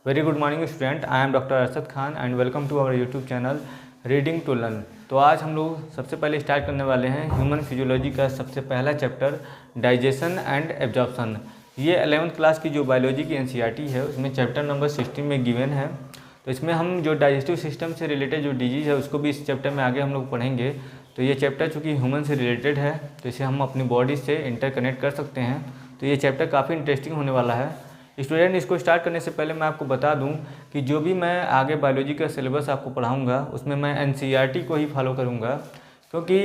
Very good morning student, I am doctor Arshad Khan and welcome to our YouTube channel reading to learn. तो आज हम लोग सबसे पहले स्टार्ट करने वाले हैं ह्यूमन फिजियोलॉजी का सबसे पहला चैप्टर डाइजेशन एंड एब्जॉर्प्शन। ये 11th क्लास की जो बायोलॉजी की एनसीईआरटी है उसमें चैप्टर नंबर 16 में गिवन है। तो इसमें हम जो डाइजेस्टिव सिस्टम से रिलेटेड जो डिजीज़ है उसको भी इस चैप्टर में आगे हम लोग पढ़ेंगे। तो ये चैप्टर चूँकि ह्यूमन से रिलेटेड है तो इसे हम अपनी बॉडी से इंटरकनेक्ट कर सकते हैं। तो ये चैप्टर काफ़ी इंटरेस्टिंग होने वाला है। स्टूडेंट, इसको स्टार्ट करने से पहले मैं आपको बता दूं कि जो भी मैं आगे बायोलॉजी का सिलेबस आपको पढ़ाऊंगा उसमें मैं एनसीईआरटी को ही फॉलो करूंगा, क्योंकि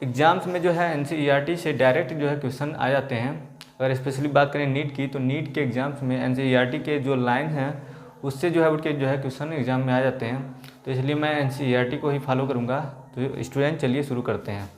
एग्ज़ाम्स में जो है एनसीईआरटी से डायरेक्ट जो है क्वेश्चन आ जाते हैं। अगर स्पेशली बात करें नीट की, तो नीट के एग्ज़ाम्स में एनसीईआरटी के जो लाइन हैं उससे जो है उठ के जो है क्वेश्चन एग्ज़ाम में आ जाते हैं। तो इसलिए मैं एनसीईआरटी को ही फॉलो करूँगा। तो स्टूडेंट चलिए शुरू करते हैं।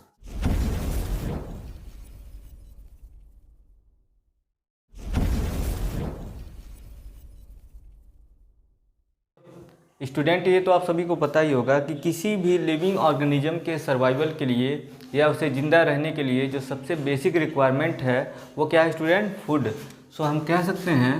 स्टूडेंट, ये तो आप सभी को पता ही होगा कि किसी भी लिविंग ऑर्गेनिज्म के सर्वाइवल के लिए या उसे ज़िंदा रहने के लिए जो सबसे बेसिक रिक्वायरमेंट है वो क्या है स्टूडेंट? फूड। सो हम कह सकते हैं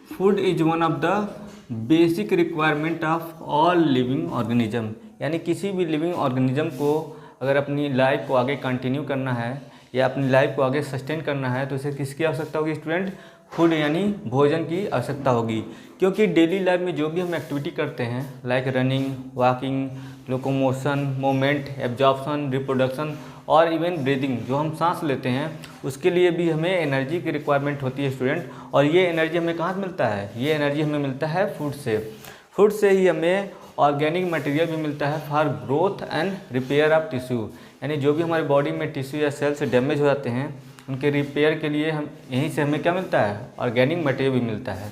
food is one of the basic requirement of all living organism. यानी किसी भी लिविंग ऑर्गेनिज्म को अगर अपनी लाइफ को आगे कंटिन्यू करना है या अपनी लाइफ को आगे सस्टेन करना है तो उसे किसकी आवश्यकता होगी स्टूडेंट? फूड यानी भोजन की आवश्यकता होगी। क्योंकि डेली लाइफ में जो भी हम एक्टिविटी करते हैं like running, walking, locomotion, movement, absorption, reproduction और इवन ब्रीदिंग, जो हम सांस लेते हैं उसके लिए भी हमें एनर्जी की रिक्वायरमेंट होती है स्टूडेंट। और ये एनर्जी हमें कहाँ से मिलता है? ये एनर्जी हमें मिलता है फूड से। फूड से ही हमें ऑर्गेनिक मटेरियल भी मिलता है for growth and repair of tissue. यानी जो भी हमारी बॉडी में टिश्यू या सेल्स डैमेज हो जाते हैं उनके रिपेयर के लिए हम यहीं से हमें क्या मिलता है? ऑर्गेनिक मटेरियल भी मिलता है।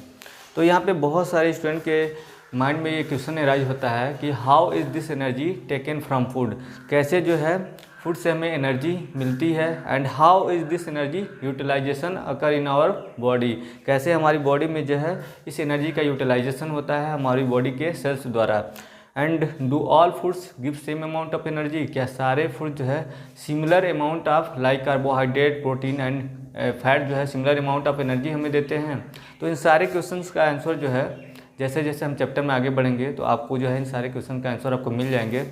तो यहाँ पे बहुत सारे स्टूडेंट के माइंड में ये क्वेश्चन अराइज होता है कि how is this energy taken from food. कैसे जो है फूड से हमें एनर्जी मिलती है and how is this energy utilisation occur in our body. कैसे हमारी बॉडी में जो है इस एनर्जी का यूटिलाइजेशन होता है हमारी बॉडी के सेल्स द्वारा। And do all foods give same amount of energy. क्या सारे फूड जो है similar amount of like carbohydrate, protein and fat जो है सिमिलर अमाउंट ऑफ एनर्जी हमें देते हैं? तो इन सारे क्वेश्चंस का आंसर जो है जैसे जैसे हम चैप्टर में आगे बढ़ेंगे तो आपको जो है इन सारे क्वेश्चन का आंसर आपको मिल जाएंगे।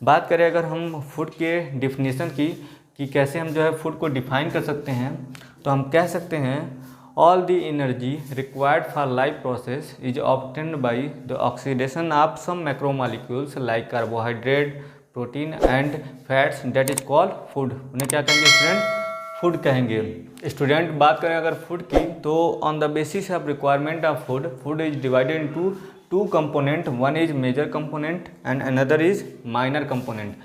बात करें अगर हम फूड के डिफिनीसन की कि कैसे हम जो है फूड को डिफाइन कर सकते हैं, तो हम कह सकते हैं all the energy required for life process is obtained by the oxidation of some macromolecules like carbohydrate, protein and fats that is called food। उन्हें क्या कहेंगे स्टूडेंट? फूड कहेंगे। स्टूडेंट, बात करें अगर फूड की तो on the basis of requirement of food, food is divided into two component, one is major component and another is minor component.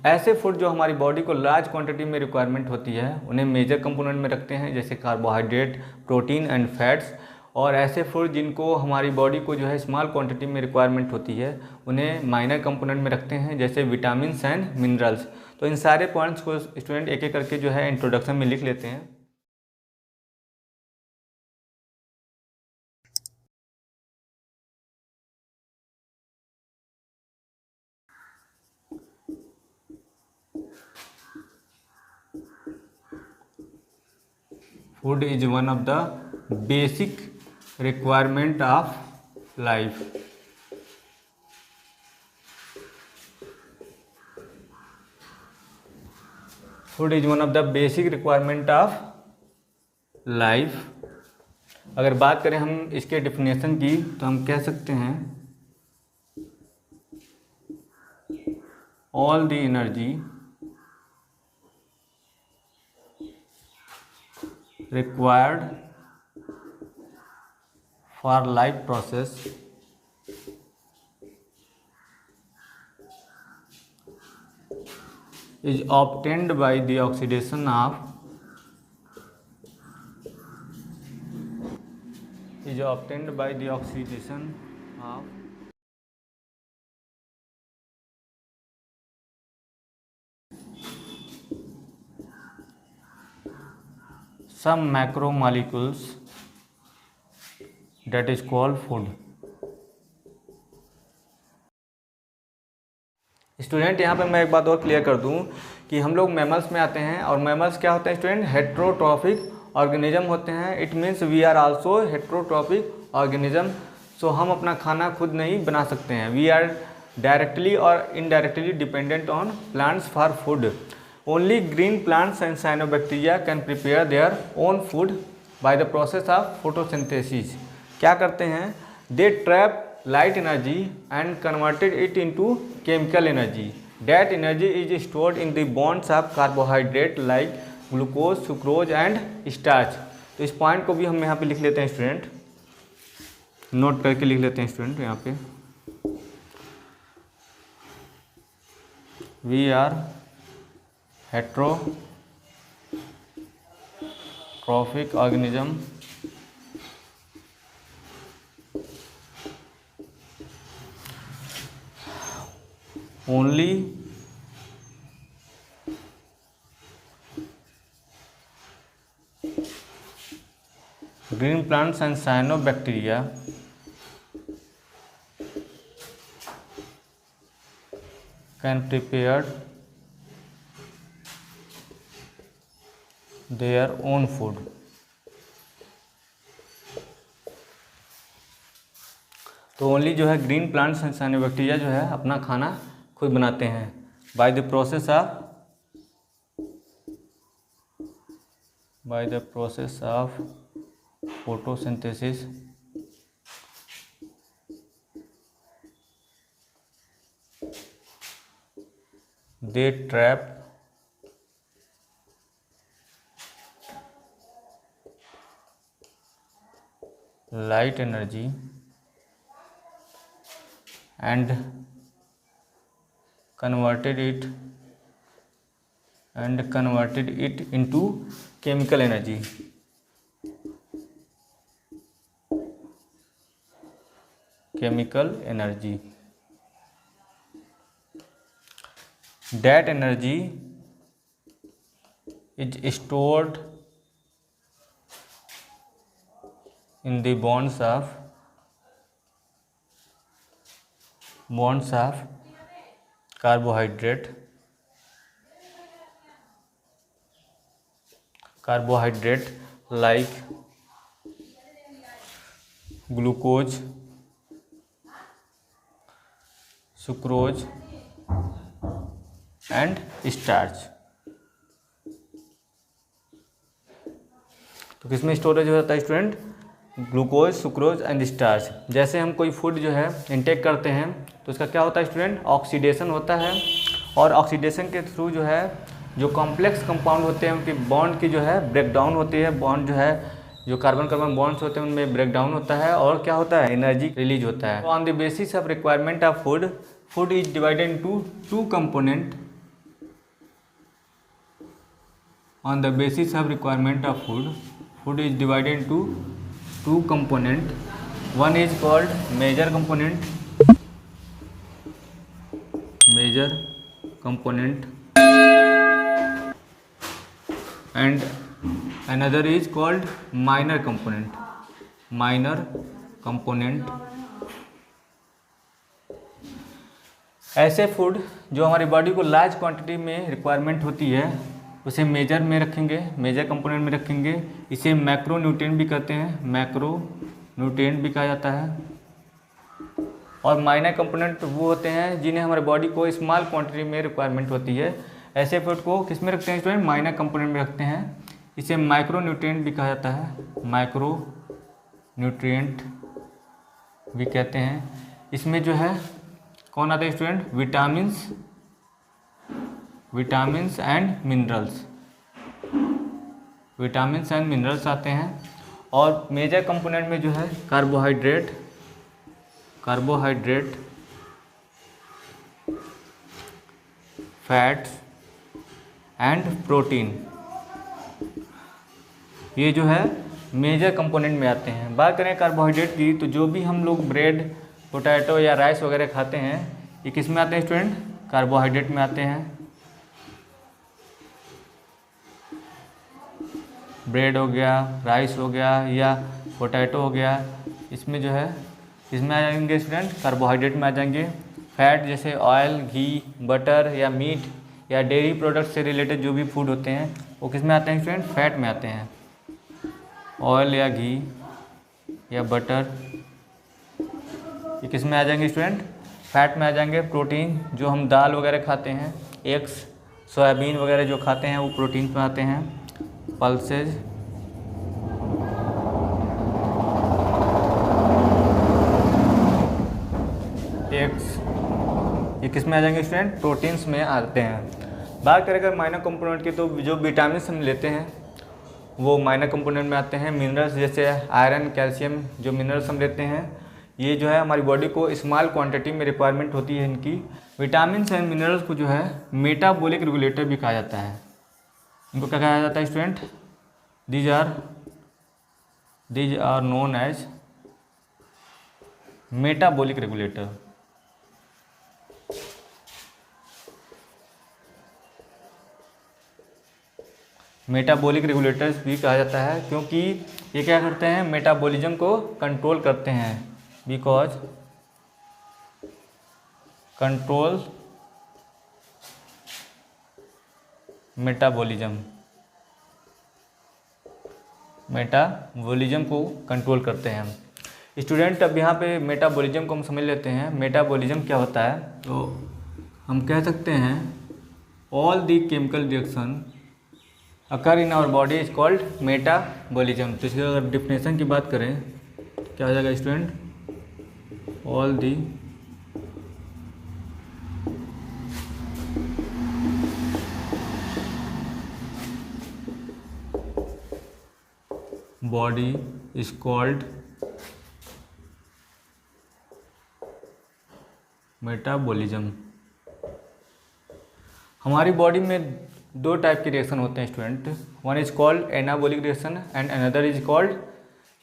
ऐसे फूड जो हमारी बॉडी को लार्ज क्वांटिटी में रिक्वायरमेंट होती है उन्हें मेजर कंपोनेंट में रखते हैं, जैसे कार्बोहाइड्रेट, प्रोटीन एंड फैट्स। और ऐसे फूड जिनको हमारी बॉडी को जो है स्मॉल क्वांटिटी में रिक्वायरमेंट होती है उन्हें माइनर कंपोनेंट में रखते हैं, जैसे विटामिन्स एंड मिनरल्स। तो इन सारे पॉइंट्स को स्टूडेंट एक एक करके जो है इंट्रोडक्शन में लिख लेते हैं। Food is one of the basic requirement of life. Food is one of the basic requirement of life. अगर बात करें हम इसके डिफिनेशन की तो हम कह सकते हैं all the energy required for life process is obtained by the oxidation of some macromolecules that is called food। Student, यहाँ पे मैं एक बात और क्लियर कर दूँ कि हम लोग मैमल्स में आते हैं और मैमल्स क्या होते हैं स्टूडेंट? हेट्रोट्रॉफिक ऑर्गेनिज्म होते हैं। It means we are also heterotrophic organism. So हम अपना खाना खुद नहीं बना सकते हैं। वी आर डायरेक्टली और indirectly dependent on plants for food. Only green plants and cyanobacteria can prepare their own food by the process of photosynthesis. क्या करते हैं? They trap light energy and converted it into chemical energy. That energy is stored in the bonds of carbohydrate like glucose, sucrose and starch. तो इस point को भी हम यहाँ पे लिख लेते हैं स्टूडेंट, नोट करके लिख लेते हैं स्टूडेंट यहाँ पे। We are heterotrophic organism only green plants and cyanobacteria can prepare their own food. तो ओनली जो है ग्रीन प्लांट्स एंड साइनोबैक्टीरिया जो है अपना खाना खुद बनाते हैं bye the process of photosynthesis they trap light energy and converted it into chemical energy. That energy is stored in the bonds of carbohydrate like glucose, sucrose and starch। तो किसमें storage हो जाता है student? Glucose, sucrose and starch. जैसे हम कोई food जो है इनटेक करते हैं तो उसका क्या होता है स्टूडेंट? ऑक्सीडेशन होता है, और ऑक्सीडेशन के थ्रू जो है जो कॉम्प्लेक्स कंपाउंड होते हैं उनकी बॉन्ड की जो है ब्रेकडाउन होती है। बॉन्ड जो है जो कार्बन कार्बन बॉन्ड्स होते हैं उनमें ब्रेकडाउन होता है, और क्या होता है? एनर्जी रिलीज होता है। On the basis of requirement of food is divided into two component. On the basis of requirement of food is divided into two component. One is called major component and another is called minor component। ऐसे food जो हमारी body को large quantity में requirement होती है उसे major में रखेंगे, मेजर कंपोनेंट में रखेंगे। इसे मैक्रो न्यूट्रिएंट भी कहते हैं, मैक्रो न्यूट्रिएंट भी कहा जाता है। और माइनर कंपोनेंट वो होते हैं जिन्हें हमारे बॉडी को स्मॉल क्वांटिटी में रिक्वायरमेंट होती है। ऐसे फूड को किस में रखते हैं स्टूडेंट? माइनर कंपोनेंट में रखते हैं। इसे माइक्रो न्यूट्रिएंट भी कहा जाता है, माइक्रो न्यूट्रिएंट भी कहते हैं। इसमें जो है कौन आते हैं स्टूडेंट? विटामिन्स एंड मिनरल्स आते हैं। और मेजर कंपोनेंट में जो है कार्बोहाइड्रेट फैट्स एंड प्रोटीन, ये जो है मेजर कंपोनेंट में आते हैं। बात करें कार्बोहाइड्रेट की तो जो भी हम लोग ब्रेड, पोटैटो या राइस वगैरह खाते हैं ये किस में आते हैं स्टूडेंट? कार्बोहाइड्रेट में आते हैं। ब्रेड हो गया, राइस हो गया या पोटैटो हो गया, इसमें जो है इसमें आ जाएंगे स्टूडेंट, कार्बोहाइड्रेट में आ जाएंगे। फैट जैसे ऑयल, घी, बटर या मीट या डेयरी प्रोडक्ट से रिलेटेड जो भी फूड होते हैं वो किस में आते हैं स्टूडेंट? फैट में आते हैं। ऑयल या घी या बटर ये किस में आ जाएंगे स्टूडेंट? फैट में आ जाएंगे। प्रोटीन जो हम दाल वगैरह खाते हैं, एग्स, सोयाबीन वगैरह जो खाते हैं वो प्रोटीन में आते हैं। पल्सेज, एग्स, ये किस में आ जाएंगे स्टूडेंट? प्रोटीन्स में आते हैं। बात करें अगर माइनर कंपोनेंट की, तो जो विटामिन हम लेते हैं वो माइनर कंपोनेंट में आते हैं। मिनरल्स जैसे आयरन, कैल्शियम, जो मिनरल्स हम लेते हैं ये जो है हमारी बॉडी को स्मॉल क्वांटिटी में रिक्वायरमेंट होती है इनकी। विटामिन एंड मिनरल्स को जो है मेटाबॉलिक रेगुलेटर भी कहा जाता है। इनको क्या कहा जाता है student? These are known as metabolic regulator. Metabolic regulators भी कहा जाता है क्योंकि ये क्या करते हैं? मेटाबॉलिज्म को कंट्रोल करते हैं। बिकॉज कंट्रोल मेटाबॉलिज्म को कंट्रोल करते हैं स्टूडेंट। अब यहाँ पे मेटाबॉलिज्म को हम समझ लेते हैं। मेटाबॉलिज्म क्या होता है? तो हम कह सकते हैं all the chemical reaction occur in our body is called metabolism. तो इसकी अगर डिफिनेशन की बात करें क्या हो जाएगा student? All the body is called metabolism. हमारी बॉडी में दो टाइप के रिएक्शन होते हैं student. One is called anabolic reaction and another is called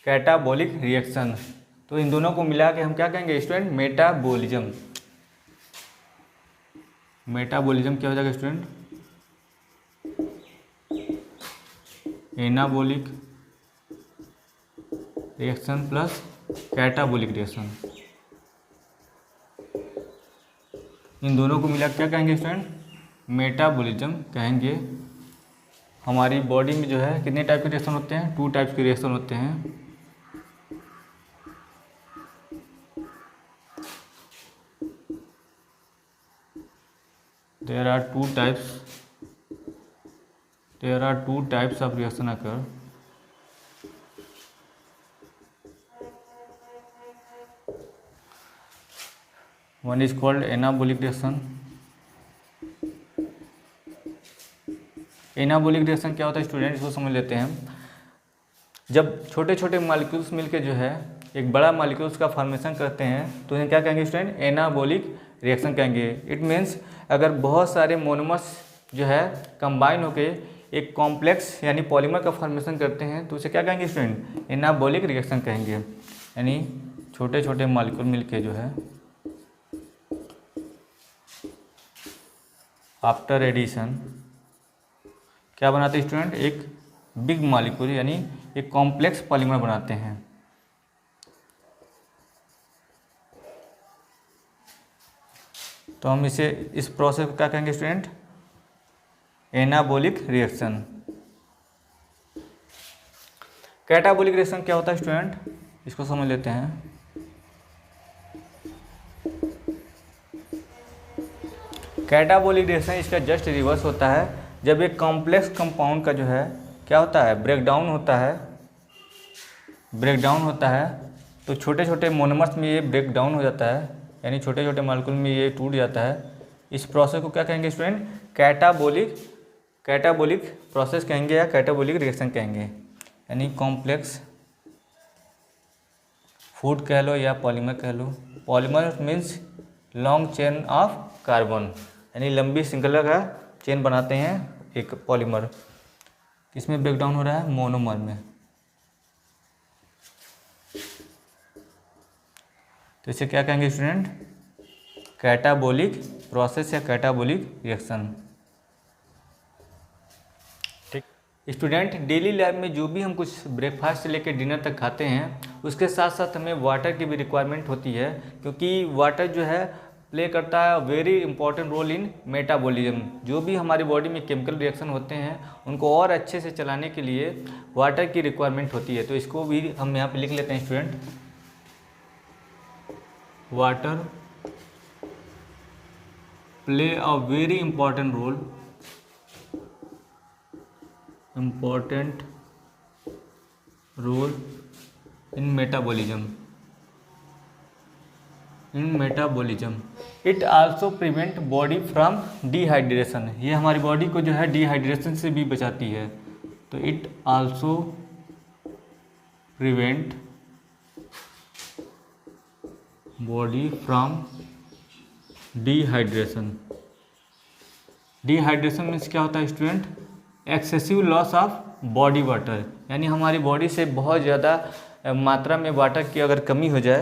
catabolic reaction. तो इन दोनों को मिला के हम क्या कहेंगे स्टूडेंट? मेटाबॉलिज्म। मेटाबॉलिज्म क्या हो जाएगा student? Anabolic reaction plus catabolic reaction. इन दोनों को मिला क्या कहेंगे स्टूडेंट? मेटाबॉलिज्म कहेंगे। हमारी बॉडी में जो है कितने टाइप के रिएक्शन होते हैं? 2 टाइप्स के रिएक्शन होते हैं। There are two types of reaction occur. One is called anabolic reaction. Anabolic reaction क्या होता है स्टूडेंट? इसको समझ लेते हैं। जब छोटे छोटे मॉलिक्यूल्स मिलके जो है एक बड़ा मॉलिक्यूल्स का फॉर्मेशन करते हैं तो इन्हें क्या कहेंगे स्टूडेंट? एनाबॉलिक रिएक्शन कहेंगे। इट मीन्स अगर बहुत सारे मोनोमर्स जो है कंबाइन होके एक कॉम्प्लेक्स यानी पॉलीमर का फॉर्मेशन करते हैं तो उसे क्या कहेंगे स्टूडेंट? एनाबॉलिक रिएक्शन कहेंगे। यानी छोटे छोटे मॉलिक्यूल मिलके जो है आफ्टर एडिशन क्या बनाते हैं स्टूडेंट? एक बिग मॉलिक्यूल यानी एक कॉम्प्लेक्स पॉलीमर बनाते हैं। तो हम इसे इस प्रोसेस को क्या कहेंगे student? Anabolic reaction. Catabolic reaction क्या होता है स्टूडेंट? इसको समझ लेते हैं। कैटाबॉलिक रिएक्शन इसका जस्ट रिवर्स होता है। जब एक कॉम्प्लेक्स कंपाउंड का जो है क्या होता है? ब्रेकडाउन होता है तो छोटे छोटे मोनोमर्स में ये ब्रेकडाउन हो जाता है यानी छोटे छोटे मॉलिक्यूल में ये टूट जाता है। इस प्रोसेस को क्या कहेंगे स्टूडेंट? कैटाबॉलिक प्रोसेस कहेंगे या कैटाबॉलिक रिएक्शन कहेंगे। यानी कॉम्प्लेक्स फूड कह लो या पॉलीमर कह लो। Polymer means long chain of carbon, यानी लंबी श्रृंखला का चेन बनाते हैं एक पॉलीमर। किसमें ब्रेकडाउन हो रहा है? मोनोमर में। तो इसे क्या कहेंगे स्टूडेंट? कैटाबॉलिक प्रोसेस या कैटाबॉलिक रिएक्शन। ठीक स्टूडेंट, डेली लाइफ में जो भी हम कुछ ब्रेकफास्ट से लेकर डिनर तक खाते हैं उसके साथ साथ हमें वाटर की भी रिक्वायरमेंट होती है क्योंकि वाटर जो है प्ले करता है very important role in metabolism. जो भी हमारी बॉडी में केमिकल रिएक्शन होते हैं उनको और अच्छे से चलाने के लिए वाटर की रिक्वायरमेंट होती है। तो इसको भी हम यहाँ पे लिख लेते हैं student. Water play a very important role in metabolism. It also prevent body from dehydration. ये हमारी बॉडी को जो है डिहाइड्रेशन से भी बचाती है। तो it also prevent body from dehydration. Dehydration means क्या होता है student? Excessive loss of body water, यानी हमारी बॉडी से बहुत ज़्यादा मात्रा में वाटर की अगर कमी हो जाए,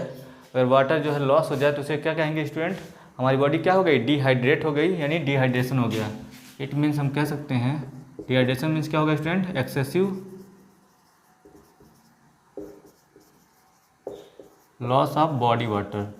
अगर वाटर जो है लॉस हो जाए तो उसे क्या कहेंगे स्टूडेंट? हमारी बॉडी क्या हो गई? डिहाइड्रेट हो गई, यानी डिहाइड्रेशन हो गया। इट मीन्स हम कह सकते हैं डिहाइड्रेशन मीन्स क्या होगा student? Excessive loss of body water.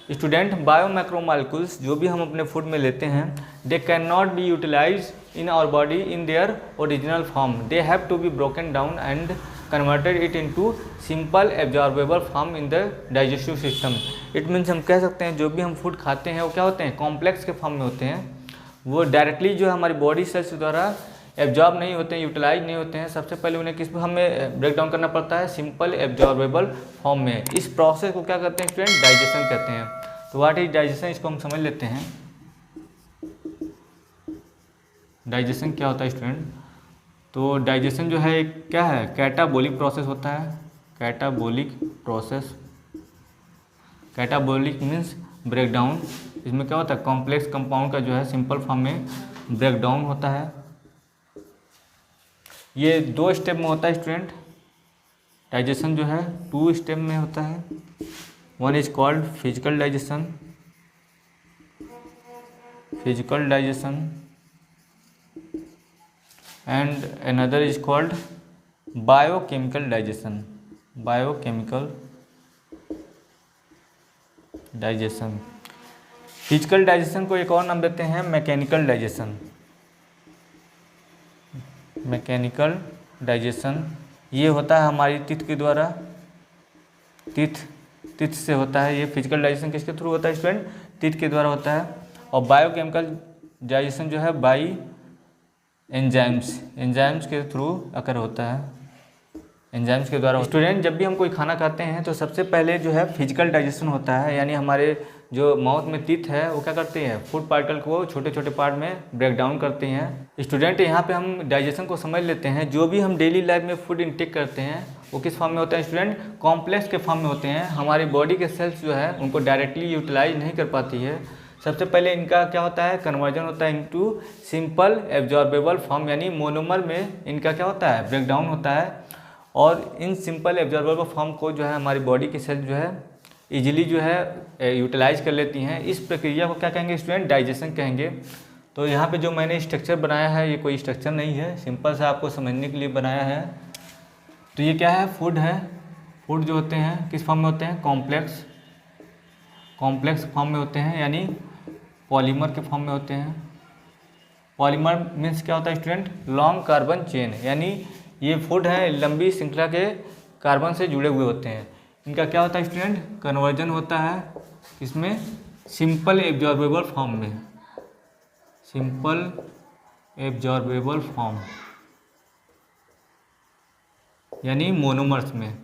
Student, biomacromolecules जो भी हम अपने फूड में लेते हैं, they can not be utilize in our body in their original form, they have to be broken down and converted it into simple absorbable form in the digestive system. It means हम कह सकते हैं जो भी हम food खाते हैं वो क्या होते हैं? कॉम्प्लेक्स के फॉर्म में होते हैं, वो डायरेक्टली जो है हमारी बॉडी सेल्स द्वारा एब्जॉर्ब नहीं होते हैं, यूटिलाइज नहीं होते हैं। सबसे पहले उन्हें किस फॉर्म में ब्रेक डाउन करना पड़ता है? सिंपल एब्जॉर्बेबल फॉर्म में। इस प्रोसेस को क्या कहते हैं स्टूडेंट? डाइजेशन कहते हैं। तो व्हाट इज डाइजेशन, इसको हम समझ लेते हैं। डाइजेशन क्या होता है स्टूडेंट? तो डाइजेशन जो है एक क्या है? कैटाबोलिक प्रोसेस होता है। Catabolic process, catabolic means break down. इसमें क्या होता है? कॉम्प्लेक्स कंपाउंड का जो है सिंपल फॉर्म में ब्रेक डाउन होता है। ये 2 स्टेप में होता है स्टूडेंट। डाइजेशन जो है 2 स्टेप में होता है। One is called physical digestion, and another is called biochemical digestion. Physical digestion को एक और नाम देते हैं मैकेनिकल डाइजेशन। ये होता है हमारी टीथ के द्वारा, टीथ से होता है। ये फिजिकल डाइजेशन किसके थ्रू होता है स्टूडेंट? टीथ के द्वारा होता है। और बायोकेमिकल डाइजेशन जो है बाई एंजाइम्स के थ्रू अकर होता है, एंजाइम्स के द्वारा। स्टूडेंट, जब भी हम कोई खाना खाते हैं तो सबसे पहले जो है फिजिकल डाइजेशन होता है, यानी हमारे जो माउथ में टीथ है वो क्या करते हैं? फूड पार्टिकल को छोटे छोटे पार्ट में ब्रेक डाउन करते हैं। स्टूडेंट, यहाँ पे हम डाइजेशन को समझ लेते हैं। जो भी हम डेली लाइफ में फूड इंटेक करते हैं वो किस फॉर्म में होते हैं स्टूडेंट? कॉम्प्लेक्स के फॉर्म में होते हैं। हमारी बॉडी के सेल्स जो है उनको डायरेक्टली यूटिलाइज नहीं कर पाती है। सबसे पहले इनका क्या होता है? कन्वर्जन होता है इनटू सिंपल एब्जॉर्बेबल फॉर्म, यानी मोनोमर में इनका क्या होता है? ब्रेक डाउन होता है। और इन सिंपल एब्जॉर्बेबल फॉर्म को जो है हमारी बॉडी की सेल्स जो है इजीली जो है यूटिलाइज कर लेती हैं। इस प्रक्रिया को क्या कहेंगे स्टूडेंट? डाइजेशन कहेंगे। तो यहाँ पे जो मैंने स्ट्रक्चर बनाया है ये कोई स्ट्रक्चर नहीं है, सिंपल सा आपको समझने के लिए बनाया है। तो ये क्या है? फूड है। फूड जो होते हैं किस फॉर्म में होते हैं? कॉम्प्लेक्स फॉर्म में होते हैं, यानी पॉलीमर के फॉर्म में होते हैं। पॉलीमर मीन्स क्या होता है स्टूडेंट? लॉन्ग कार्बन चेन, यानी ये फूड है लंबी श्रृंखला के कार्बन से जुड़े हुए होते हैं। इनका क्या होता है स्टूडेंट? कन्वर्जन होता है इसमें सिंपल एब्जॉर्बेबल फॉर्म में, यानी मोनोमर्स में।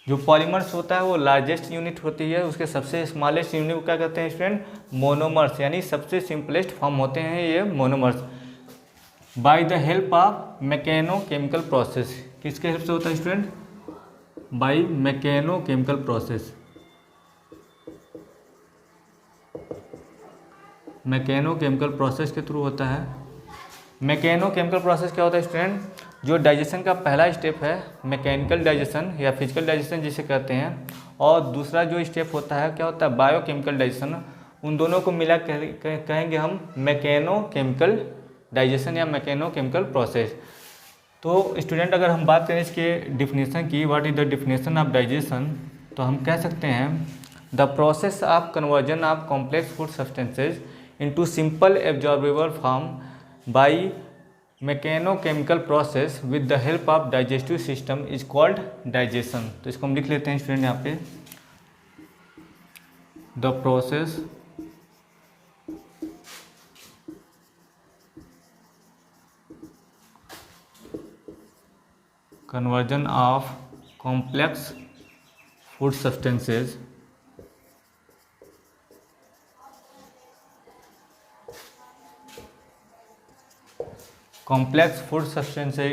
जो पॉलीमर्स होता है वो लार्जेस्ट यूनिट होती है, उसके सबसे स्मॉलेस्ट यूनिट को क्या कहते हैं स्टूडेंट? मोनोमर्स, यानी सबसे सिंपलेस्ट फॉर्म होते हैं ये monomers. By the help of mechanochemical process, किसके हेल्प से होता है student? By mechanochemical process. Mechanochemical process के थ्रू होता है। मैकेनोकेमिकल प्रोसेस क्या होता है स्टूडेंट? जो डाइजेशन का पहला स्टेप है मैकेनिकल डाइजेशन या फिजिकल डाइजेशन जिसे कहते हैं, और दूसरा जो स्टेप होता है क्या होता है? Biochemical digestion. उन दोनों को मिला कहेंगे हम मैकेनोकेमिकल डाइजेशन या मैकेनोकेमिकल प्रोसेस। तो स्टूडेंट, अगर हम बात करें इसके डिफिनेशन की, what is the definition of digestion, तो हम कह सकते हैं the process of conversion of complex food substances into simple absorbable form by mechanochemical process with the help of digestive system is called digestion. तो इसको हम लिख लेते हैं स्टूडेंट यहाँ पे, the process conversion of complex food substances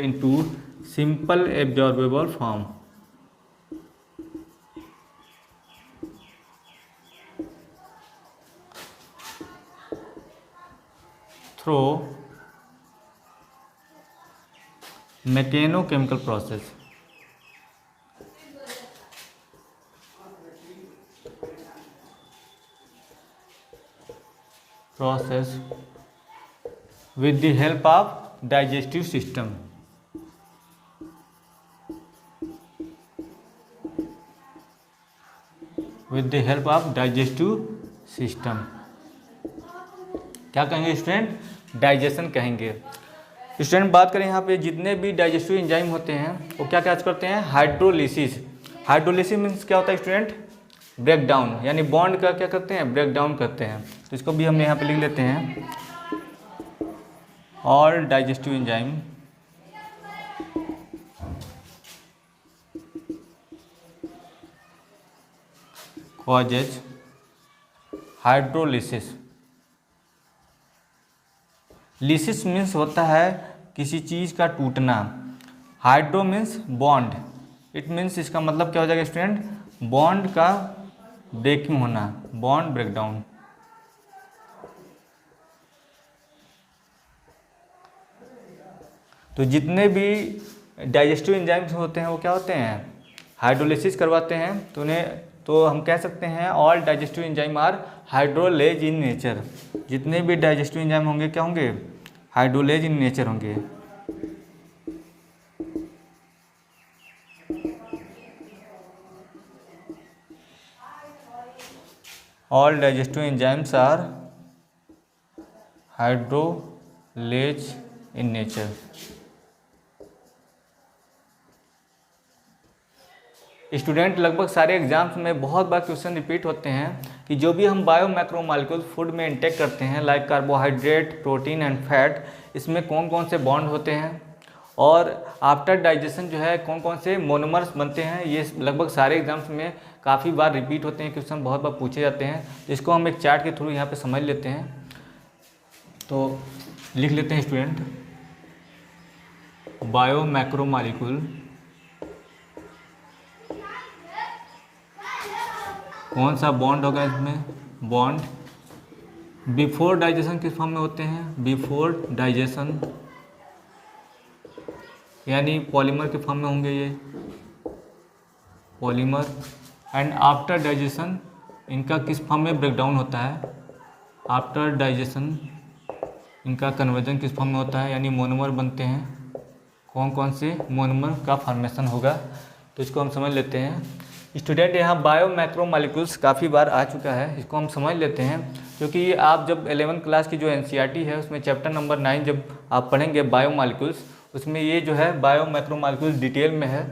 into simple absorbable form through mechanochemical process. With the help of digestive system. With the help of digestive system क्या कहेंगे स्टूडेंट? डाइजेशन कहेंगे। स्टूडेंट बात करें यहाँ पे जितने भी डाइजेस्टिव एंजाइम होते हैं वो क्या क्या करते हैं? हाइड्रोलिसिस। हाइड्रोलिसिस मीन्स क्या होता है स्टूडेंट? ब्रेक डाउन, यानी बॉन्ड का क्या करते हैं? ब्रेक डाउन करते हैं। तो इसको भी हम यहाँ पे लिख लेते हैं, all digestive enzyme causes hydrolysis. Lysis means होता है किसी चीज़ का टूटना, hydro means bond, it means इसका मतलब क्या हो जाएगा स्टूडेंट? बॉन्ड का ब्रेकिंग होना, बॉन्ड ब्रेकडाउन। तो जितने भी डाइजेस्टिव एंजाइम्स होते हैं वो क्या होते हैं? हाइड्रोलिसिस करवाते हैं। तो हम कह सकते हैं all digestive enzyme are hydrolase in nature. जितने भी डाइजेस्टिव एंजाइम होंगे क्या होंगे? हाइड्रोलेज इन नेचर होंगे। All digestive enzymes are hydrolase in nature. Student लगभग सारे एग्जाम्स में बहुत बार क्वेश्चन रिपीट होते हैं कि जो भी हम बायो मैक्रोमोलिक्यूल फूड में इंटेक करते हैं like carbohydrate, protein and fat, इसमें कौन कौन से बॉन्ड होते हैं और आफ्टर डाइजेशन जो है कौन कौन से मोनोमर्स बनते हैं। ये लगभग सारे एग्जाम्स में काफ़ी बार रिपीट होते हैं, क्वेश्चन बहुत बार पूछे जाते हैं। इसको हम एक चार्ट के थ्रू यहाँ पे समझ लेते हैं। तो लिख लेते हैं स्टूडेंट, बायो मैक्रोमोलिक्यूल कौन सा बॉन्ड होगा इसमें? बॉन्ड बिफोर डाइजेशन किस फॉर्म में होते हैं? बिफोर डाइजेशन यानी पॉलीमर के फॉर्म में होंगे ये, पॉलीमर। एंड आफ्टर डाइजेशन इनका किस फॉर्म में ब्रेकडाउन होता है? आफ्टर डाइजेशन इनका कन्वर्जन किस फॉर्म में होता है, यानी मोनोमर बनते हैं। कौन कौन से मोनोमर का फॉर्मेशन होगा, तो इसको हम समझ लेते हैं। स्टूडेंट यहाँ बायो मैक्रोमोलिक्यूल्स काफ़ी बार आ चुका है, इसको हम समझ लेते हैं, क्योंकि आप जब 11th क्लास की जो NCERT है उसमें चैप्टर नंबर 9 जब आप पढ़ेंगे बायोमोलिक्यूल्स, उसमें ये जो है बायो मैक्रोमोलिक्यूल्स डिटेल में है,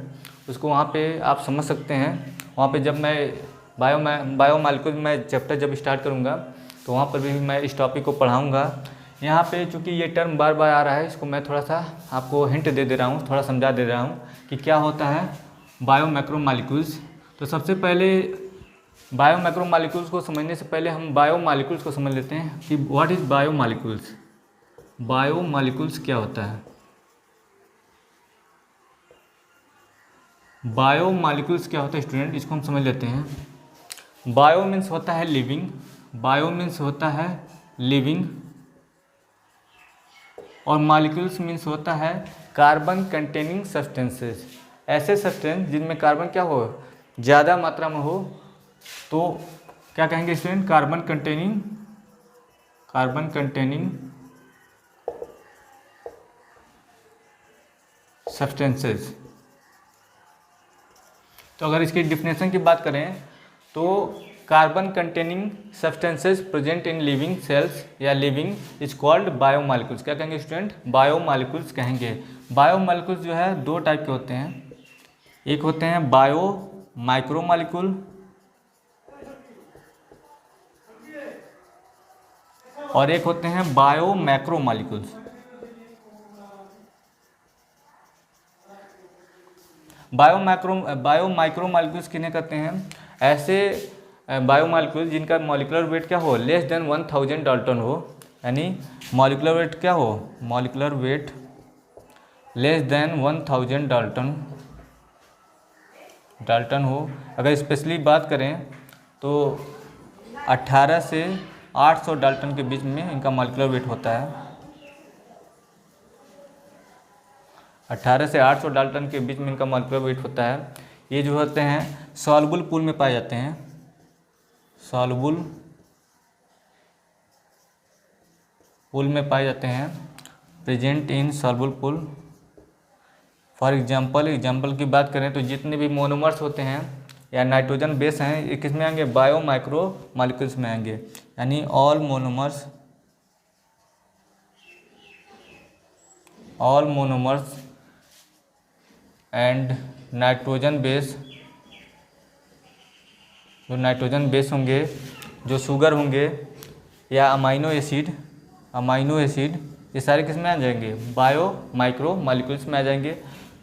उसको वहाँ पे आप समझ सकते हैं। वहाँ पे जब मैं बायोमोलिक्यूल्स में चैप्टर जब स्टार्ट करूँगा तो वहाँ पर भी मैं इस टॉपिक को पढ़ाऊँगा। यहाँ पे चूँकि ये टर्म बार बार आ रहा है, इसको मैं थोड़ा सा आपको हिंट दे रहा हूँ, थोड़ा समझा दे रहा हूँ कि क्या होता है बायो मैक्रोमोलिक्यूल्स। तो सबसे पहले बायो मैक्रोमोलिक्यूल्स को समझने से पहले हम बायोमोलिक्यूल्स को समझ लेते हैं कि व्हाट इज़ बायोमोलिक्यूल्स। बायोमोलिक्यूल्स क्या होता है? बायोमोलिक्यूल्स क्या होता है स्टूडेंट, इसको हम समझ लेते हैं। बायो मीन्स होता है लिविंग, बायो मीन्स होता है लिविंग, और मॉलिक्यूल्स मीन्स होता है कार्बन कंटेनिंग सब्सटेंसेस। ऐसे सब्सटेंस जिनमें कार्बन क्या हो, ज़्यादा मात्रा में हो, तो क्या कहेंगे स्टूडेंट? Carbon containing substances. तो अगर इसकी डिफिनेशन की बात करें तो carbon containing substances present in living cells या लिविंग इज कॉल्ड बायोमॉलिक्यूल्स। क्या कहेंगे स्टूडेंट? बायोमॉलिक्यूल्स कहेंगे। बायोमॉलिक्यूल्स जो है दो टाइप के होते हैं, एक होते हैं बायो माइक्रोमॉलिक्यूल और एक होते हैं बायो मैक्रोमॉलिक्यूल्स। बायो माइक्रोमॉलिक्यूल्स किन्हें कहते हैं? ऐसे बायोमॉलिक्यूल जिनका मॉलिक्यूलर वेट क्या हो, लेस देन 1000 डाल्टन हो, यानी मॉलिक्यूलर वेट क्या हो, molecular weight less than 1000 Dalton हो। अगर स्पेशली बात करें तो 18 से 800 डाल्टन के बीच में इनका मॉलिक्यूलर वेट होता है। 18 से 800 डाल्टन के बीच में इनका मॉलिक्यूलर वेट होता है। ये जो होते हैं सॉल्युबल पूल में पाए जाते हैं, सॉल्युबल पूल में पाए जाते हैं, present in soluble pool. For example की बात करें तो जितने भी मोनोमर्स होते हैं या नाइट्रोजन बेस हैं, ये किस में आएंगे? बायो माइक्रो मॉलिक्यूल्स में आएंगे। यानी all monomers and nitrogen base, जो नाइट्रोजन बेस होंगे, जो शुगर होंगे या अमाइनो एसिड, ये सारे किस में आ जाएंगे? बायो माइक्रो मॉलिक्यूल्स में आ जाएंगे।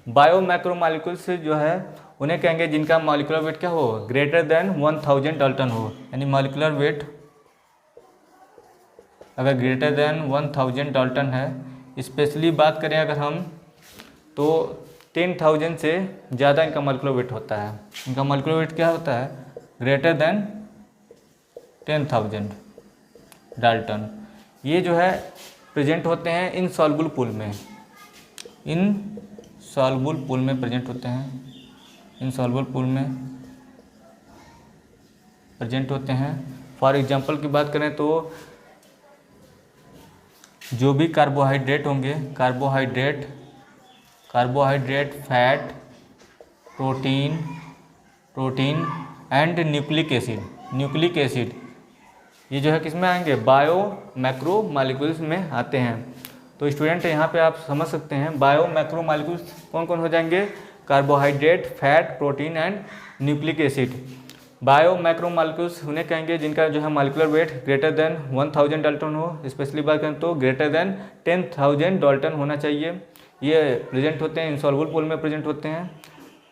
बायो माइक्रो मॉलिक्यूल्स जो है उन्हें कहेंगे जिनका मॉलिक्यूलर वेट क्या हो, ग्रेटर देन 1000 डाल्टन हो। यानी मॉलिक्यूलर वेट अगर ग्रेटर देन 1000 डाल्टन है, स्पेशली बात करें अगर हम तो 10,000 से ज़्यादा इनका मॉलिक्यूलर वेट होता है। इनका मॉलिक्यूलर वेट क्या होता है? Greater than 10,000 Dalton. ये जो है प्रेजेंट होते हैं इनसॉल्युबल पूल में, इनसॉल्युबल पूल में प्रेजेंट होते हैं, इनसॉल्युबल पूल में प्रेजेंट होते हैं। फॉर एग्जांपल की बात करें तो जो भी कार्बोहाइड्रेट होंगे, carbohydrate, fat, protein and nucleic acid, ये जो है किस में आएंगे? बायो मैक्रो मॉलिक्यूल्स में आते हैं। तो स्टूडेंट यहाँ पे आप समझ सकते हैं बायो मैक्रो मॉलिक्यूल्स कौन कौन हो जाएंगे? Carbohydrate, fat, protein and nucleic acid. Bio macro molecules उन्हें कहेंगे जिनका जो है molecular weight greater than 1000 Dalton हो, स्पेशली बात करें तो ग्रेटर देन 10,000 डाल्टन होना चाहिए। ये प्रेजेंट होते हैं इनसॉल्युबल पूल में प्रेजेंट होते हैं,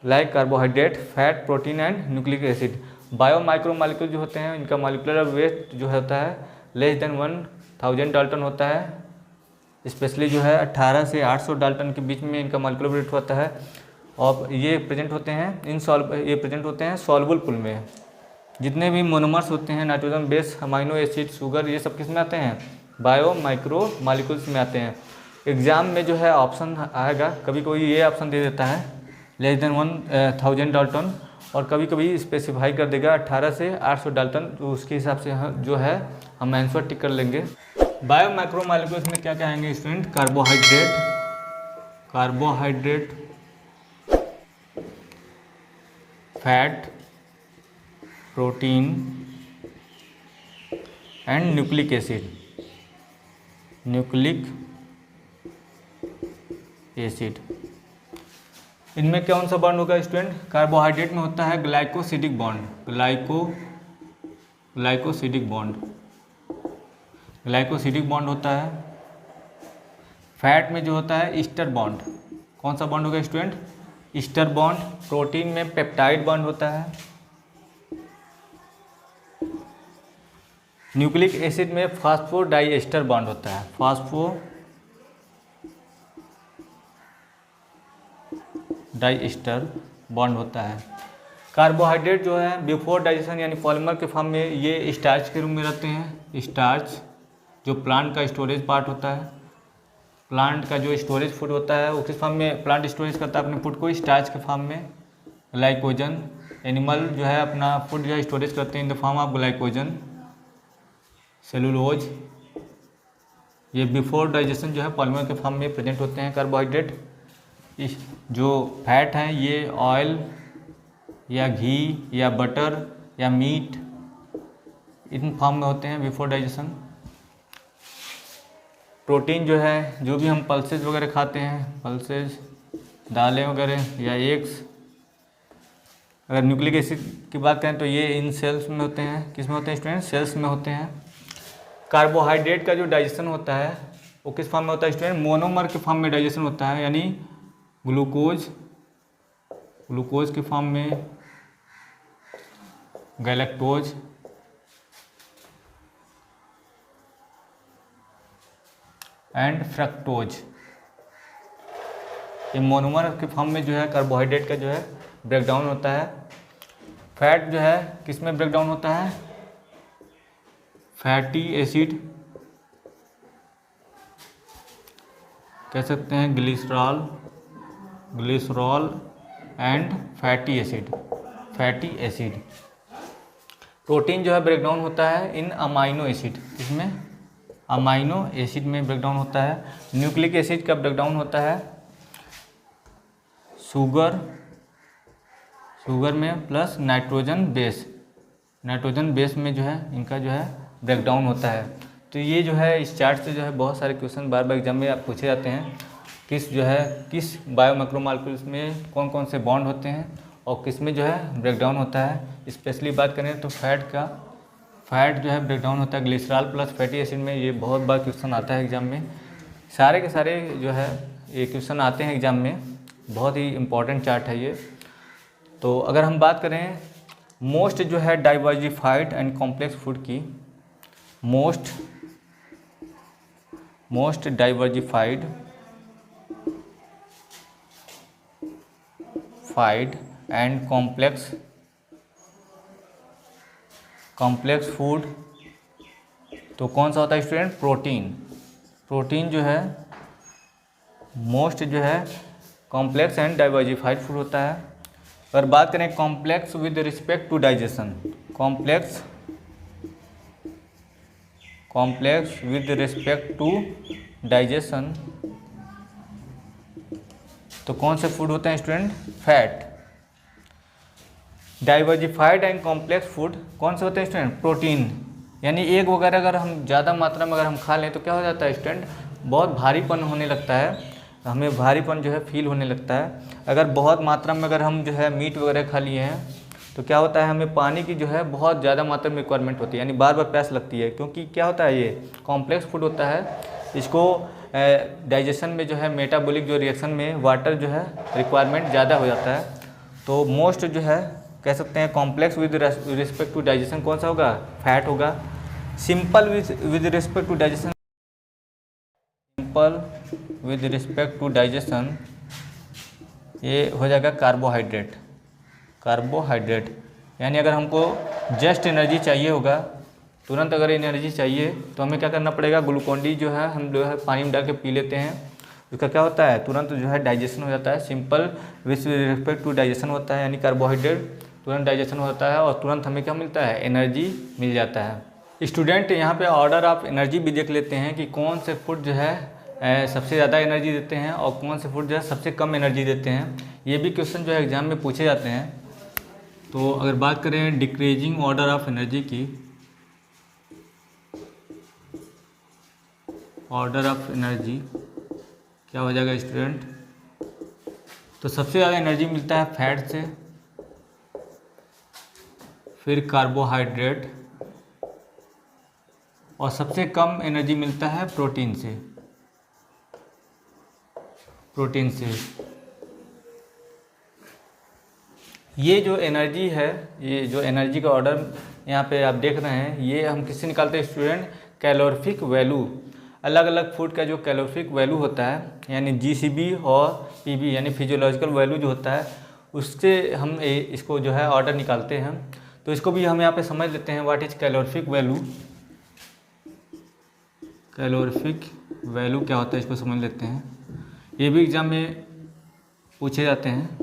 like carbohydrate, fat, protein and nucleic acid. Bio micro molecule जो होते हैं इनका मॉलिक्यूलर वेट जो होता है लेस देन 1000 डाल्टन होता है, स्पेशली जो है 18 से 800 डाल्टन के बीच में इनका मॉलिक्यूलर वेट होता है। और ये प्रेजेंट होते हैं सॉल्युबल पूल में। जितने भी मोनोमर्स होते हैं, nitrogen base, amino acid, sugar, ये सब किस में आते हैं? बायो माइक्रो मॉलिक्यूल्स में आते हैं। एग्जाम में जो है ऑप्शन आएगा, कभी कोई ये ऑप्शन दे देता है लेस देन 1000 डाल्टन, और कभी कभी स्पेसिफाई कर देगा 18 से 800 डाल्टन, तो उसके हिसाब से जो है हम आंसर टिक कर लेंगे। बायो माइक्रो मॉलिक्यूल्स में क्या क्या आएंगे student? Carbohydrate, fat, protein and nucleic acid. इनमें कौन सा बॉन्ड होगा स्टूडेंट? कार्बोहाइड्रेट में होता है ग्लाइकोसिडिक बॉन्ड होता है। फैट में जो होता है ईस्टर बॉन्ड। कौन सा बॉन्ड होगा स्टूडेंट? Ester bond. प्रोटीन में पेप्टाइड बॉन्ड होता है। न्यूक्लिक एसिड में फास्फोडाइएस्टर बॉन्ड होता है, फास्फोडाइएस्टर बॉन्ड होता है। कार्बोहाइड्रेट जो है बिफोर डाइजेशन यानी पॉलीमर के फॉर्म में ये स्टार्च के रूप में रहते हैं। स्टार्च जो प्लांट का स्टोरेज पार्ट होता है, प्लांट का जो स्टोरेज फूड होता है वो किस फॉर्म में प्लांट स्टोरेज करता है अपने फूड को? स्टार्च के फॉर्म में। ग्लाइकोजन, एनिमल जो है अपना फूड जो है स्टोरेज करते हैं in the form of glycogen. Cellulose, ये बिफोर डाइजेशन जो है पॉलीमर के फॉर्म में प्रेजेंट होते हैं कार्बोहाइड्रेट। इस जो फैट हैं ये ऑयल या घी या बटर या मीट इन फॉर्म में होते हैं बिफोर डाइजेशन। प्रोटीन जो है, जो भी हम पल्सेस वगैरह खाते हैं, पल्सेस, दालें वगैरह या एग्स। अगर न्यूक्लिक एसिड की बात करें तो ये इन सेल्स में होते हैं। किस में होते हैं स्टूडेंट? सेल्स में होते हैं। कार्बोहाइड्रेट का जो डाइजेशन होता है वो किस फॉर्म में होता है स्टूडेंट? मोनोमर के फॉर्म में डाइजेशन होता है, यानी ग्लूकोज के फॉर्म में, गैलेक्टोज, एंड फ्रक्टोज। ये मोनोमर के फॉर्म में जो है कार्बोहाइड्रेट का जो है ब्रेकडाउन होता है। फैट जो है किस में ब्रेकडाउन होता है? फैटी एसिड, कह सकते हैं glycerol and fatty acid. Protein जो है ब्रेकडाउन होता है इन अमाइनो एसिड। इसमें अमाइनो एसिड में ब्रेकडाउन होता है। न्यूक्लिक एसिड का ब्रेकडाउन होता है शुगर में प्लस नाइट्रोजन बेस में जो है इनका जो है ब्रेकडाउन होता है। तो ये जो है इस चार्ट से जो है बहुत सारे क्वेश्चन बार बार एग्जाम में आप पूछे जाते हैं। किस बायोमैक्रोमॉलिक्यूल्स में कौन कौन से बॉन्ड होते हैं और किस में जो है ब्रेकडाउन होता है। स्पेशली बात करें तो फैट जो है ब्रेकडाउन होता है ग्लिसरॉल प्लस फैटी एसिड में। ये बहुत बार क्वेश्चन आता है एग्जाम में। सारे के सारे जो है ये क्वेश्चन आते हैं एग्जाम में। बहुत ही इम्पोर्टेंट चार्ट है ये। तो अगर हम बात करें मोस्ट जो है डाइवर्सिफाइड एंड कॉम्प्लेक्स फूड की, most diversified and complex food, तो कौन सा होता है स्टूडेंट? प्रोटीन जो है मोस्ट जो है कॉम्प्लेक्स एंड डाइवर्सिफाइड फूड होता है। अगर बात करें complex with respect to digestion, complex with respect to digestion, तो कौन से फूड होते हैं student? Fat. Diversified and complex food कौन से होते हैं स्टूडेंट? प्रोटीन। यानी एग वगैरह अगर हम ज़्यादा मात्रा में अगर हम खा लें तो क्या हो जाता है स्टूडेंट? बहुत भारीपन होने लगता है, हमें भारीपन जो है फील होने लगता है। अगर बहुत मात्रा में अगर हम जो है मीट वगैरह खा लिए हैं तो क्या होता है? हमें पानी की जो है बहुत ज़्यादा मात्रा में रिक्वायरमेंट होती है, यानी बार बार प्यास लगती है। क्योंकि क्या होता है, ये कॉम्प्लेक्स फूड होता है। इसको डाइजेशन में जो है मेटाबॉलिक जो रिएक्शन में वाटर जो है रिक्वायरमेंट ज़्यादा हो जाता है। तो मोस्ट जो है कह सकते हैं complex with respect to digestion कौन सा होगा? फैट होगा। Simple with respect to digestion ये हो जाएगा कार्बोहाइड्रेट। यानी अगर हमको जस्ट एनर्जी चाहिए होगा, तुरंत अगर एनर्जी चाहिए तो हमें क्या करना पड़ेगा? ग्लूकोन-डी जो है हम जो है पानी में डाल के पी लेते हैं। उसका क्या होता है? तुरंत जो है डाइजेशन हो जाता है। Simple with respect to digestion होता है, यानी कार्बोहाइड्रेट तुरंत डाइजेशन होता है और तुरंत हमें क्या मिलता है? एनर्जी मिल जाता है। स्टूडेंट यहाँ पे ऑर्डर ऑफ एनर्जी भी देख लेते हैं कि कौन से फूड जो है सबसे ज़्यादा एनर्जी देते हैं और कौन से फूड जो है सबसे कम एनर्जी देते हैं। ये भी क्वेश्चन जो है एग्जाम में पूछे जाते हैं। तो अगर बात करें डिक्रीजिंग ऑर्डर ऑफ एनर्जी की, ऑर्डर ऑफ एनर्जी क्या हो जाएगा स्टूडेंट? तो सबसे ज़्यादा एनर्जी मिलता है फैट से, फिर कार्बोहाइड्रेट, और सबसे कम एनर्जी मिलता है प्रोटीन से। ये जो एनर्जी है, ये जो एनर्जी का ऑर्डर यहाँ पे आप देख रहे हैं, ये हम किससे निकालते हैं स्टूडेंट? Calorific value. अलग अलग फूड का जो कैलोरीफिक वैल्यू होता है, यानी जीसीबी और पीबी यानी फिजियोलॉजिकल वैल्यू जो होता है, उससे हम इसको जो है ऑर्डर निकालते हैं। तो इसको भी हम यहाँ पे समझ लेते हैं, what is calorific value. Calorific value क्या होता है इसको समझ लेते हैं। ये भी एग्जाम में पूछे जाते हैं।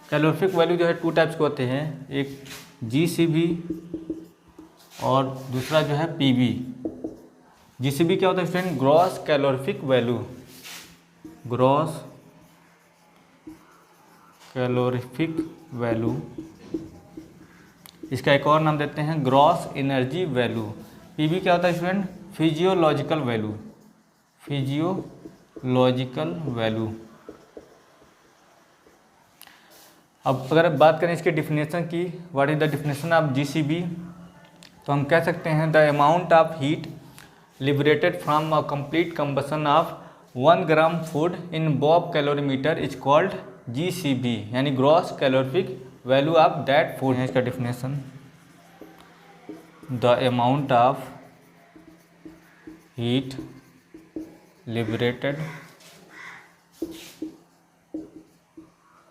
कैलोरीफिक वैल्यू जो है टू टाइप्स के होते हैं, एक जीसीबी और दूसरा जो है पीबी। जीसीबी क्या होता है student? Gross calorific value. Gross calorific value इसका एक और नाम देते हैं ग्रॉस एनर्जी वैल्यू। पीवी क्या होता है student? Physiological value, physiological value. अब अगर बात करें इसके डिफिनेशन की, what is the definition of GCV, तो हम कह सकते हैं the amount of heat liberated from a complete combustion of 1 gram food in बॉब कैलोरीमीटर इज कॉल्ड जीसीबी, यानी gross calorific value of that food है इसका definition. The amount of heat liberated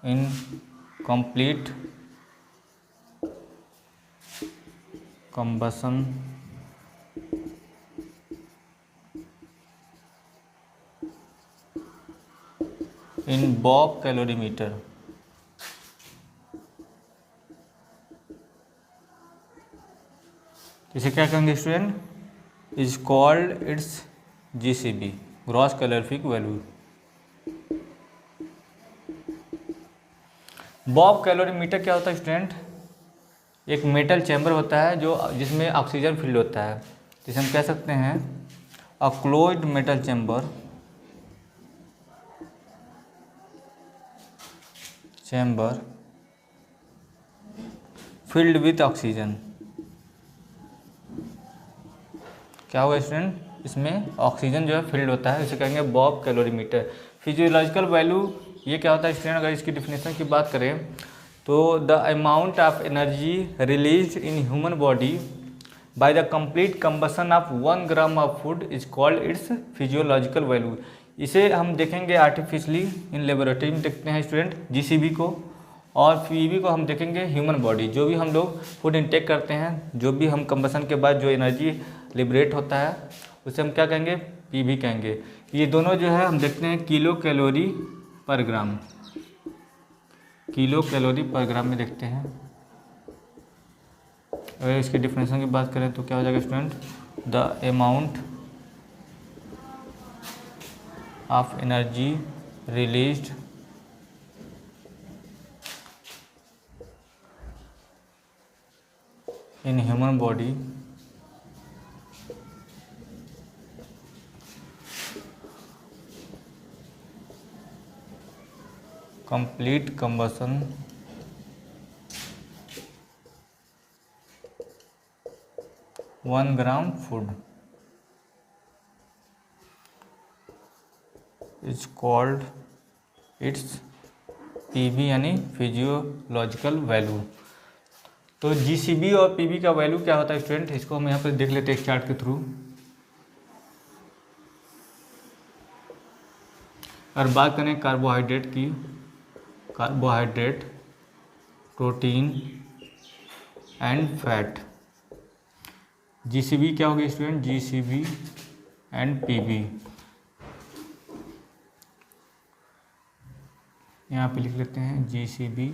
इन complete combustion in Bob calorimeter इसे क्या कहेंगे student? Is called its GCB, gross calorific value. Bob calorimeter क्या होता है स्टूडेंट? एक मेटल चैम्बर होता है जो जिसमें ऑक्सीजन फिल्ड होता है, जिसे हम कह सकते हैं a closed metal chamber, filled with oxygen. क्या होगा स्टूडेंट? इसमें ऑक्सीजन जो है फिल्ड होता है, इसे कहेंगे बॉब कैलोरीमीटर। फिजियोलॉजिकल वैल्यू ये क्या होता है स्टूडेंट? अगर इसकी डिफिनेशन की बात करें तो the amount of energy release in human body by the complete combustion of 1 gram of food is called its physiological value. इसे हम देखेंगे आर्टिफिशियली इन लेबोरेटरी में देखते हैं स्टूडेंट जीसीबी को, और पीवी को हम देखेंगे ह्यूमन बॉडी। जो भी हम लोग फूड इंटेक करते हैं, जो भी हम कंबसन के बाद जो एनर्जी लिबरेट होता है, उसे हम क्या कहेंगे? पीवी कहेंगे। ये दोनों जो है हम देखते हैं किलो कैलोरी पर ग्राम, किलो कैलोरी पर ग्राम में देखते हैं। अगर इसकी डिफिनेशन की बात करें तो क्या हो जाएगा student? The amount of energy released in human body complete combustion (1 gram food is called its PV यानी फिजियोलॉजिकल वैल्यू। तो जीसीबी और पीवी का वैल्यू क्या होता है स्टूडेंट? इसको हम यहाँ पर देख लेते हैं एक चार्ट के थ्रू। और बात करें कार्बोहाइड्रेट की, carbohydrate, protein and fat. GCB क्या होगी स्टूडेंट? GCB and PV. यहाँ पे लिख लेते हैं जीसीबी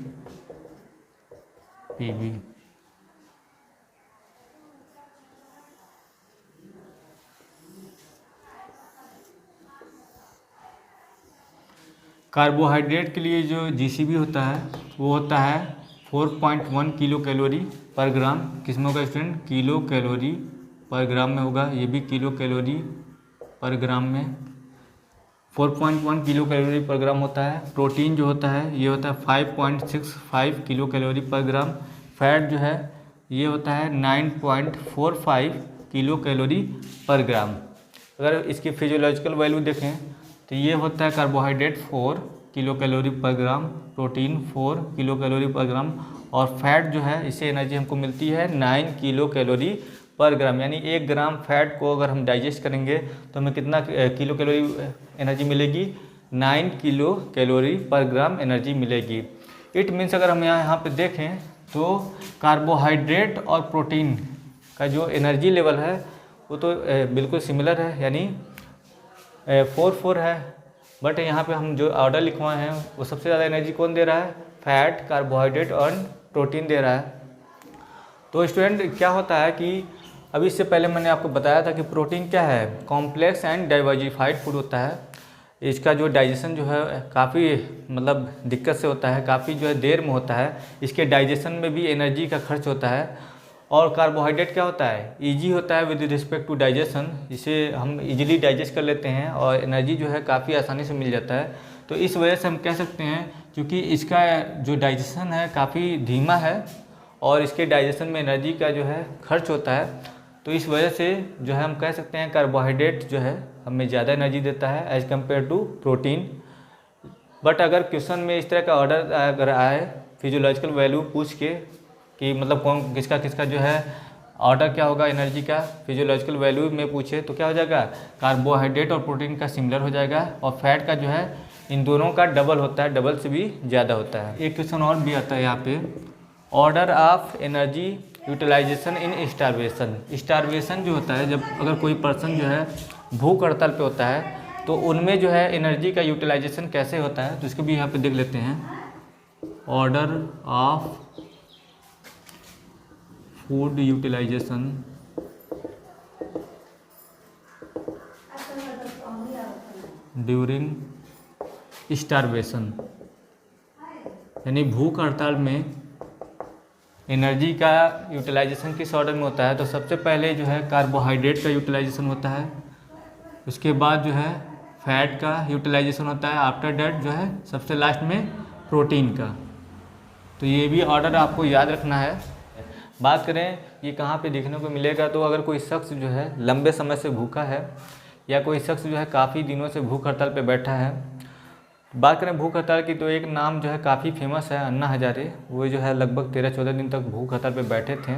पीवी। कार्बोहाइड्रेट के लिए जो जीसीबी होता है वो होता है 4.1 किलो कैलोरी पर ग्राम। किस में होगा स्टूडेंट? किलो कैलोरी पर ग्राम में होगा। ये भी किलो कैलोरी पर ग्राम में 4.1 किलो कैलोरी पर ग्राम होता है। प्रोटीन जो होता है ये होता है 5.65 किलो कैलोरी पर ग्राम। फैट जो है ये होता है 9.45 किलो कैलोरी पर ग्राम। अगर इसकी फिजियोलॉजिकल वैल्यू देखें तो ये होता है कार्बोहाइड्रेट 4 किलो कैलोरी पर ग्राम, प्रोटीन 4 किलो कैलोरी पर ग्राम, और फैट जो है इससे एनर्जी हमको मिलती है 9 किलो कैलोरी पर ग्राम। यानी 1 ग्राम फैट को अगर हम डाइजेस्ट करेंगे तो हमें कितना किलो कैलोरी एनर्जी मिलेगी? 9 किलो कैलोरी पर ग्राम एनर्जी मिलेगी। इट मीन्स अगर हम यहाँ पे देखें तो कार्बोहाइड्रेट और प्रोटीन का जो एनर्जी लेवल है वो तो बिल्कुल सिमिलर है, यानी 4 है। बट यहाँ पे हम जो ऑर्डर लिखवाए हैं वो सबसे ज़्यादा एनर्जी कौन दे रहा है? फैट, कार्बोहाइड्रेट और प्रोटीन दे रहा है। तो स्टूडेंट क्या होता है कि अभी इससे पहले मैंने आपको बताया था कि प्रोटीन क्या है? कॉम्प्लेक्स एंड डाइवर्सिफाइड फूड होता है। इसका जो डाइजेशन जो है काफ़ी मतलब दिक्कत से होता है, काफ़ी जो है देर में होता है। इसके डाइजेशन में भी एनर्जी का खर्च होता है। और कार्बोहाइड्रेट क्या होता है, इजी होता है विद रिस्पेक्ट टू डाइजेशन, इसे हम इजीली डाइजेस्ट कर लेते हैं और एनर्जी जो है काफ़ी आसानी से मिल जाता है। तो इस वजह से हम कह सकते हैं क्योंकि इसका जो डाइजेशन है काफ़ी धीमा है और इसके डाइजेशन में एनर्जी का जो है खर्च होता है, तो इस वजह से जो है हम कह सकते हैं कार्बोहाइड्रेट जो है हमें ज़्यादा एनर्जी देता है as compare to protein. But अगर क्वेश्चन में इस तरह का ऑर्डर अगर आए फिजियोलॉजिकल वैल्यू पूछ के कि मतलब कौन किसका किसका जो है ऑर्डर क्या होगा एनर्जी का फिजियोलॉजिकल वैल्यू में पूछे, तो क्या हो जाएगा, कार्बोहाइड्रेट और प्रोटीन का सिमिलर हो जाएगा और फैट का जो है इन दोनों का डबल होता है, डबल से भी ज़्यादा होता है। एक क्वेश्चन और भी आता है यहाँ पे, order of energy utilization in starvation. Starvation जो होता है जब अगर कोई पर्सन जो है भूख हड़ताल पे होता है तो उनमें जो है एनर्जी का यूटिलाइजेशन कैसे होता है, तो इसको भी यहाँ पे देख लेते हैं। Order of food utilization during starvation, यानी भूख हड़ताल में एनर्जी का यूटिलाइजेशन किस ऑर्डर में होता है, तो सबसे पहले जो है कार्बोहाइड्रेट का यूटिलाइजेशन होता है, उसके बाद जो है फैट का यूटिलाइजेशन होता है, आफ्टर डैट जो है सबसे लास्ट में प्रोटीन का। तो ये भी ऑर्डर आपको याद रखना है। बात करें ये कहाँ पे देखने को मिलेगा, तो अगर कोई शख्स जो है लंबे समय से भूखा है या कोई शख्स जो है काफ़ी दिनों से भूख हड़ताल पे बैठा है। बात करें भूख हड़ताल की तो एक नाम जो है काफ़ी फेमस है, अन्ना हजारे, वो जो है लगभग 13-14 दिन तक भूख हड़ताल पे बैठे थे।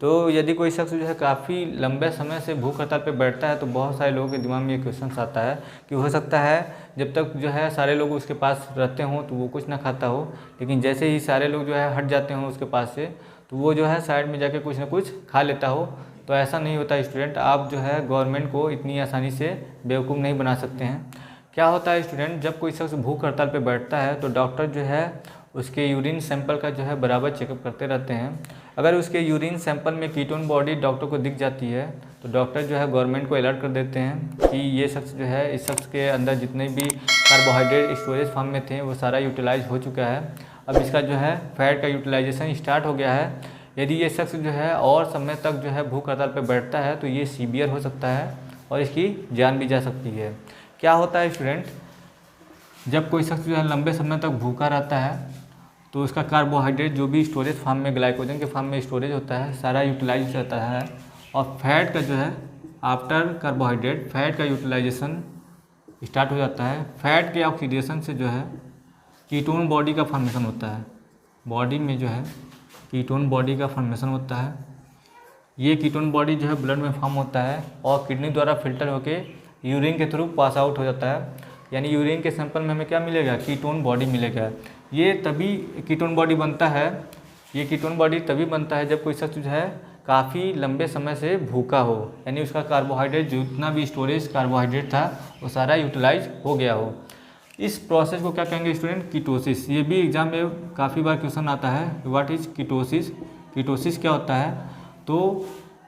तो यदि कोई शख्स जो है काफ़ी लंबे समय से भूख हड़ताल पे बैठता है तो बहुत सारे लोगों के दिमाग में ये क्वेश्चन आता है कि हो सकता है जब तक जो है सारे लोग उसके पास रहते हों तो वो कुछ ना खाता हो, लेकिन जैसे ही सारे लोग जो है हट जाते हों उसके पास से तो वो जो है साइड में जाके कुछ ना कुछ खा लेता हो। तो ऐसा नहीं होता स्टूडेंट, आप जो है गवर्नमेंट को इतनी आसानी से बेवकूफ़ नहीं बना सकते हैं। क्या होता है स्टूडेंट, जब कोई शख्स भूख हड़ताल पे बैठता है तो डॉक्टर जो है उसके यूरिन सैंपल का जो है बराबर चेकअप करते रहते हैं। अगर उसके यूरिन सैंपल में कीटोन बॉडी डॉक्टर को दिख जाती है तो डॉक्टर जो है गवर्नमेंट को अलर्ट कर देते हैं कि ये शख्स जो है, इस शख्स के अंदर जितने भी कार्बोहाइड्रेट स्टोरेज फॉर्म में थे वो सारा यूटिलाइज हो चुका है, अब इसका जो है फैट का यूटिलाइजेशन स्टार्ट हो गया है। यदि ये शख्स जो है और समय तक जो है भूख हड़ताल पर बैठता है तो ये सीवियर हो सकता है और इसकी जान भी जा सकती है। क्या होता है स्टूडेंट, जब कोई शख्स जो है लंबे समय तक भूखा रहता है तो उसका कार्बोहाइड्रेट जो भी स्टोरेज फार्म में ग्लाइकोजन के फार्म में स्टोरेज होता है सारा यूटिलाइज हो जाता है और फैट का जो है आफ्टर कार्बोहाइड्रेट फैट का यूटिलाइजेशन स्टार्ट हो जाता है। फैट के ऑक्सीडेशन से जो है कीटोन बॉडी का फॉर्मेशन होता है, बॉडी में जो है कीटोन बॉडी का फॉर्मेशन होता है। ये कीटोन बॉडी जो है ब्लड में फॉर्म होता है और किडनी द्वारा फिल्टर होकर यूरिन के थ्रू पास आउट हो जाता है, यानी यूरिन के सैंपल में हमें क्या मिलेगा, कीटोन बॉडी मिलेगा। ये तभी कीटोन बॉडी बनता है, ये कीटोन बॉडी तभी बनता है जब कोई शख्स जो है काफ़ी लंबे समय से भूखा हो, यानी उसका कार्बोहाइड्रेट जितना भी स्टोरेज कार्बोहाइड्रेट था वो सारा यूटिलाइज हो गया हो। इस प्रोसेस को क्या कहेंगे स्टूडेंट, कीटोसिस। ये भी एग्जाम में काफ़ी बार क्वेश्चन आता है, व्हाट इज़ कीटोसिस। कीटोसिस क्या होता है, तो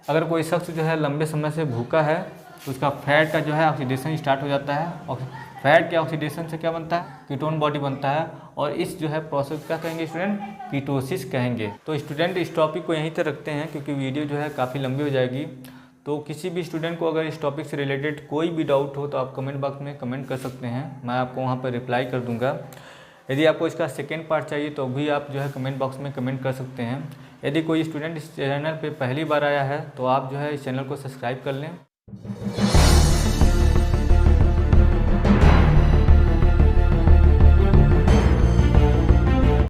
अगर कोई शख्स जो है लंबे समय से भूखा है तो उसका फैट का जो है ऑक्सीडेशन स्टार्ट हो जाता है और फैट के ऑक्सीडेशन से क्या बनता है, कीटोन बॉडी बनता है और इस जो है प्रोसेस क्या कहेंगे स्टूडेंट, कीटोसिस कहेंगे। तो स्टूडेंट इस टॉपिक को यहीं तक रखते हैं क्योंकि वीडियो जो है काफ़ी लंबी हो जाएगी। तो किसी भी स्टूडेंट को अगर इस टॉपिक से रिलेटेड कोई भी डाउट हो तो आप कमेंट बॉक्स में कमेंट कर सकते हैं, मैं आपको वहाँ पर रिप्लाई कर दूँगा। यदि आपको इसका सेकेंड पार्ट चाहिए तो भी आप जो है कमेंट बॉक्स में कमेंट कर सकते हैं। यदि कोई स्टूडेंट इस चैनल पर पहली बार आया है तो आप जो है इस चैनल को सब्सक्राइब कर लें।